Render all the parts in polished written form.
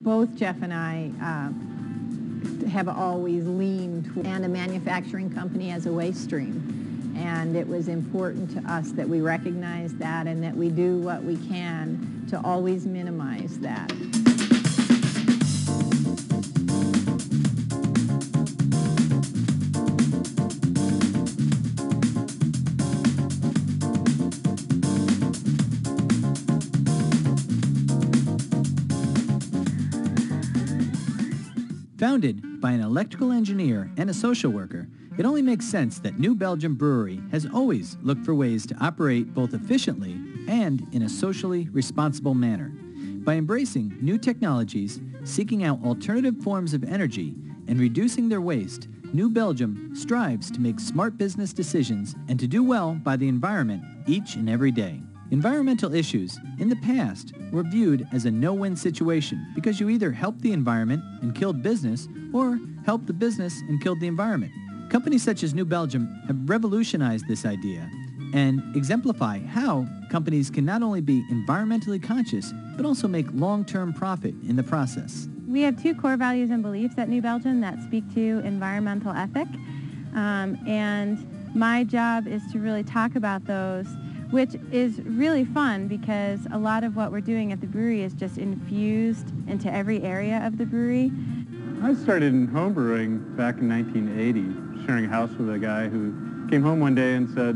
Both Jeff and I have always leaned toward a manufacturing company as a waste stream. And it was important to us that we recognize that and that we do what we can to always minimize that. Founded by an electrical engineer and a social worker, it only makes sense that New Belgium Brewery has always looked for ways to operate both efficiently and in a socially responsible manner. By embracing new technologies, seeking out alternative forms of energy, and reducing their waste, New Belgium strives to make smart business decisions and to do well by the environment each and every day. Environmental issues, in the past, were viewed as a no-win situation because you either helped the environment and killed business or helped the business and killed the environment. Companies such as New Belgium have revolutionized this idea and exemplify how companies can not only be environmentally conscious but also make long-term profit in the process. We have two core values and beliefs at New Belgium that speak to environmental ethic, and my job is to really talk about those, which is really fun because a lot of what we're doing at the brewery is just infused into every area of the brewery. I started in homebrewing back in 1980, sharing a house with a guy who came home one day and said,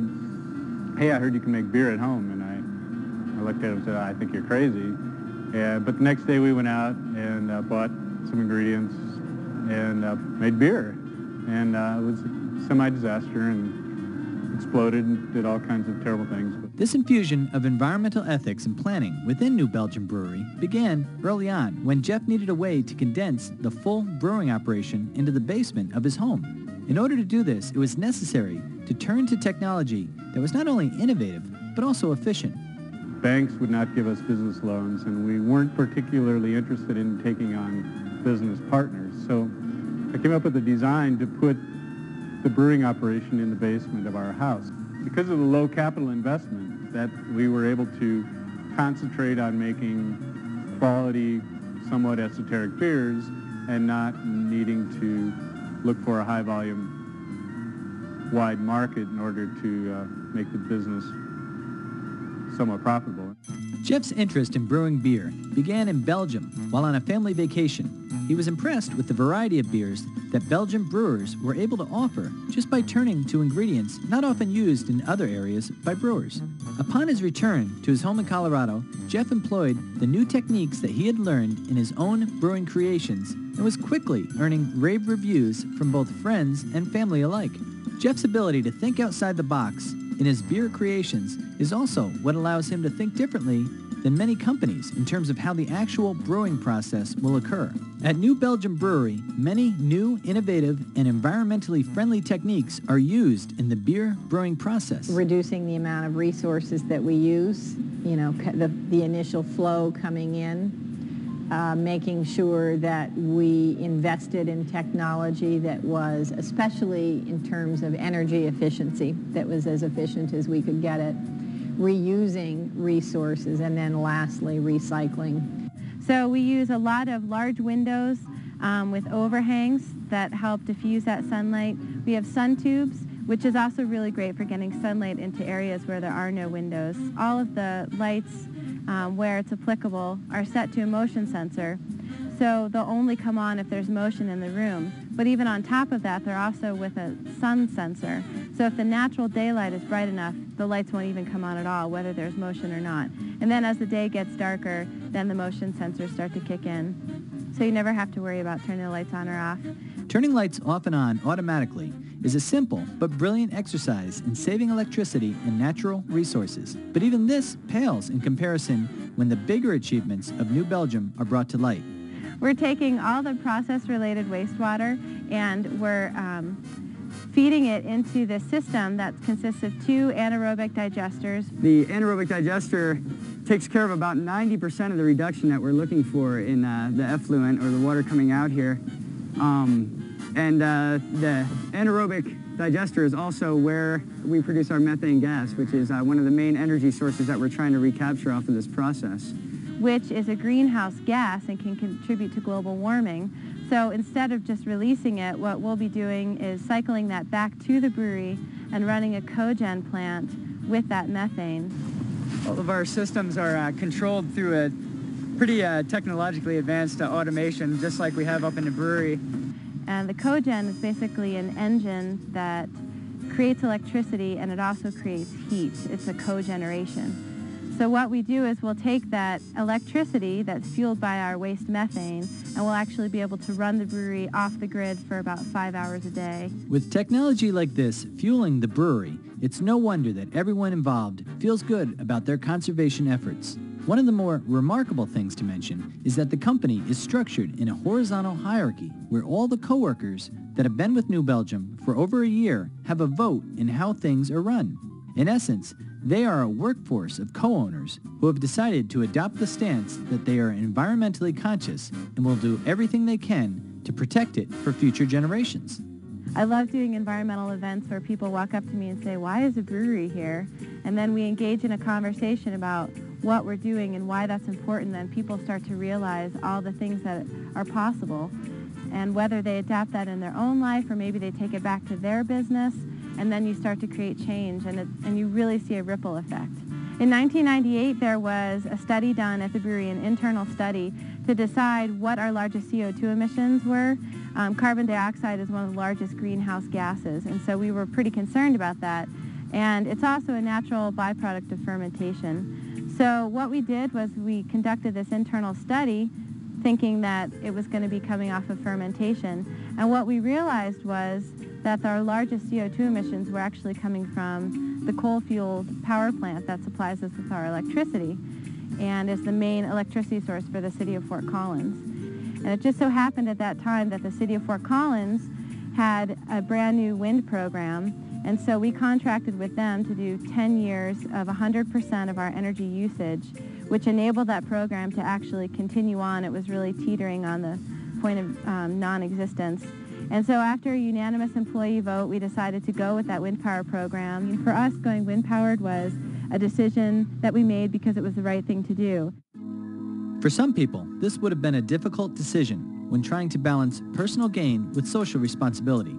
"Hey, I heard you can make beer at home." And I looked at him and said, "I think you're crazy." But the next day we went out and bought some ingredients and made beer. And it was a semi-disaster and exploded and did all kinds of terrible things. This infusion of environmental ethics and planning within New Belgium Brewery began early on when Jeff needed a way to condense the full brewing operation into the basement of his home. In order to do this, it was necessary to turn to technology that was not only innovative, but also efficient. Banks would not give us business loans, and we weren't particularly interested in taking on business partners. So I came up with a design to put the brewing operation in the basement of our house. Because of the low capital investment, that we were able to concentrate on making quality, somewhat esoteric beers and not needing to look for a high volume wide market in order to make the business somewhat profitable. Jeff's interest in brewing beer began in Belgium while on a family vacation. He was impressed with the variety of beers that Belgian brewers were able to offer just by turning to ingredients not often used in other areas by brewers. Upon his return to his home in Colorado, Jeff employed the new techniques that he had learned in his own brewing creations and was quickly earning rave reviews from both friends and family alike. Jeff's ability to think outside the box in his beer creations is also what allows him to think differently than many companies in terms of how the actual brewing process will occur. At New Belgium Brewery, many new, innovative, and environmentally friendly techniques are used in the beer brewing process. Reducing the amount of resources that we use, the initial flow coming in, making sure that we invested in technology that was, especially in terms of energy efficiency, that was as efficient as we could get it, reusing resources, and then lastly, recycling. So we use a lot of large windows with overhangs that help diffuse that sunlight. We have sun tubes, which is also really great for getting sunlight into areas where there are no windows. All of the lights, where it's applicable, are set to a motion sensor. So they'll only come on if there's motion in the room. But even on top of that, they're also with a sun sensor. So if the natural daylight is bright enough, the lights won't even come on at all, whether there's motion or not. And then as the day gets darker, then the motion sensors start to kick in. So you never have to worry about turning the lights on or off. Turning lights off and on automatically is a simple but brilliant exercise in saving electricity and natural resources. But even this pales in comparison when the bigger achievements of New Belgium are brought to light. We're taking all the process-related wastewater and we're feeding it into the system that consists of two anaerobic digesters. The anaerobic digester takes care of about 90% of the reduction that we're looking for in the effluent or the water coming out here. The anaerobic digester is also where we produce our methane gas, which is one of the main energy sources that we're trying to recapture off of this process. which is a greenhouse gas and can contribute to global warming. So instead of just releasing it, what we'll be doing is cycling that back to the brewery and running a cogen plant with that methane. All of our systems are controlled through a pretty technologically advanced automation, just like we have up in the brewery. And the cogen is basically an engine that creates electricity, and it also creates heat. It's a cogeneration. So what we do is we'll take that electricity that's fueled by our waste methane, and we'll actually be able to run the brewery off the grid for about 5 hours a day. With technology like this fueling the brewery, it's no wonder that everyone involved feels good about their conservation efforts. One of the more remarkable things to mention is that the company is structured in a horizontal hierarchy where all the coworkers that have been with New Belgium for over a year have a vote in how things are run. In essence, they are a workforce of co-owners who have decided to adopt the stance that they are environmentally conscious and will do everything they can to protect it for future generations. I love doing environmental events where people walk up to me and say, "Why is a brewery here?" And then we engage in a conversation about what we're doing and why that's important. Then people start to realize all the things that are possible, and whether they adapt that in their own life or maybe they take it back to their business, and then you start to create change, and you really see a ripple effect. In 1998, there was a study done at the brewery, an internal study, to decide what our largest CO2 emissions were. Carbon dioxide is one of the largest greenhouse gases, and so we were pretty concerned about that. And it's also a natural byproduct of fermentation. So what we did was we conducted this internal study thinking that it was going to be coming off of fermentation. And what we realized was that our largest CO2 emissions were actually coming from the coal-fueled power plant that supplies us with our electricity and is the main electricity source for the city of Fort Collins. And it just so happened at that time that the city of Fort Collins had a brand new wind program, and so we contracted with them to do 10 years of 100% of our energy usage, which enabled that program to actually continue on. It was really teetering on the point of non-existence. And so after a unanimous employee vote, we decided to go with that wind power program. For us, going wind-powered was a decision that we made because it was the right thing to do. For some people, this would have been a difficult decision when trying to balance personal gain with social responsibility.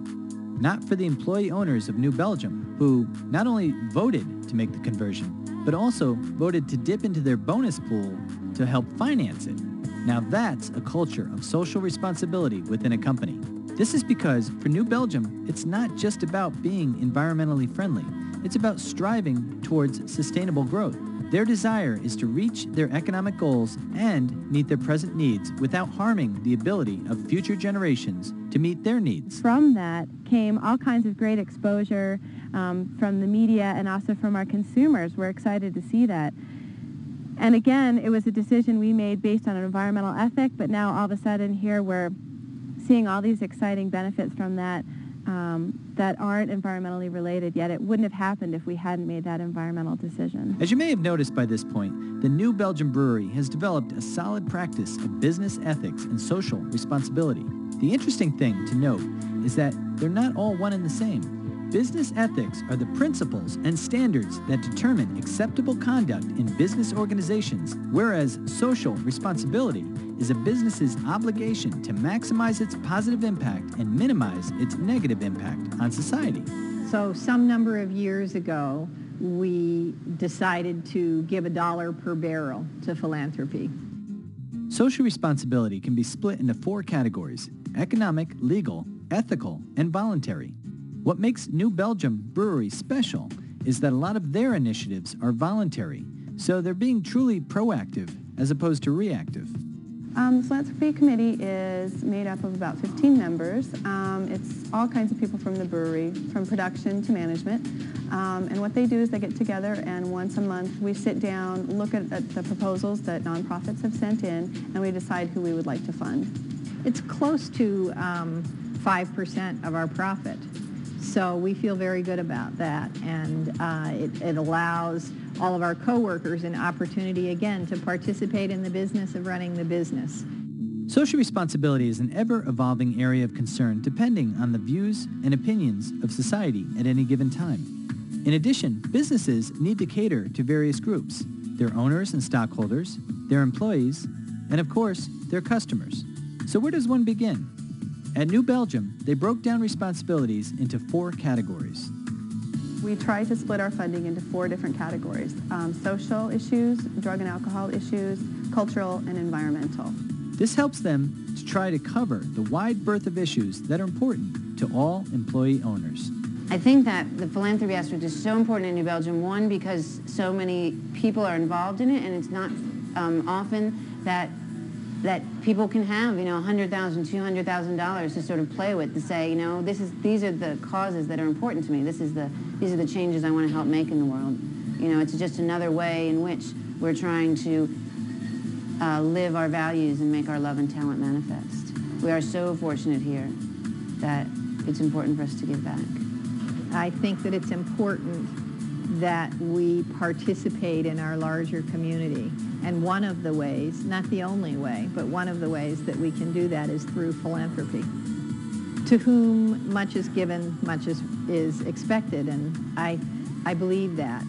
Not for the employee owners of New Belgium, who not only voted to make the conversion, but also voted to dip into their bonus pool to help finance it. Now that's a culture of social responsibility within a company. This is because for New Belgium, it's not just about being environmentally friendly. It's about striving towards sustainable growth. Their desire is to reach their economic goals and meet their present needs without harming the ability of future generations to meet their needs. From that came all kinds of great exposure from the media and also from our consumers. We're excited to see that. And again, it was a decision we made based on an environmental ethic, but now all of a sudden here we're seeing all these exciting benefits from that that aren't environmentally related, yet it wouldn't have happened if we hadn't made that environmental decision. As you may have noticed by this point, the New Belgium Brewery has developed a solid practice of business ethics and social responsibility. The interesting thing to note is that they're not all one and the same. Business ethics are the principles and standards that determine acceptable conduct in business organizations, whereas social responsibility is a business's obligation to maximize its positive impact and minimize its negative impact on society. So some number of years ago, we decided to give $1 per barrel to philanthropy. Social responsibility can be split into 4 categories: economic, legal, ethical, and voluntary. What makes New Belgium Brewery special is that a lot of their initiatives are voluntary, so they're being truly proactive as opposed to reactive. The philanthropy committee is made up of about 15 members. It's all kinds of people from the brewery, from production to management. And what they do is they get together, and once a month we sit down, look at the proposals that nonprofits have sent in, and we decide who we would like to fund. It's close to 5% of our profit. So we feel very good about that, and it allows all of our coworkers an opportunity, again, to participate in the business of running the business. Social responsibility is an ever-evolving area of concern depending on the views and opinions of society at any given time. In addition, businesses need to cater to various groups: their owners and stockholders, their employees, and of course, their customers. So where does one begin? At New Belgium, they broke down responsibilities into 4 categories. We try to split our funding into 4 different categories: social issues, drug and alcohol issues, cultural, and environmental. This helps them to try to cover the wide berth of issues that are important to all employee owners. I think that the philanthropy aspect is so important in New Belgium, one, because so many people are involved in it, and it's not often that people can have, $100,000, $200,000 to sort of play with, to say, these are the causes that are important to me. These are the changes I want to help make in the world. It's just another way in which we're trying to live our values and make our love and talent manifest. We are so fortunate here that it's important for us to give back. I think that it's important that we participate in our larger community. And one of the ways, not the only way, but one of the ways that we can do that is through philanthropy. To whom much is given, much is expected, and I believe that.